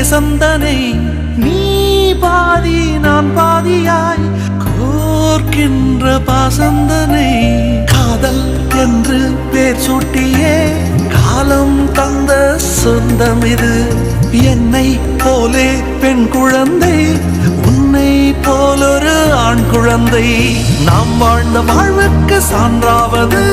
நேசந்தனை நீ பாதி நான் பாதியாய் கோர்க்கின்ற பாசந்தனை காதல் என்று பேர் சூட்டியே காலம் தந்த சொந்தம் இது என்னை போலே பெண் குழந்தை உன்னை போலொரு ஆண் குழந்தை நாம் வாழ்ந்த வாழ்வுக்கு சான்றாவது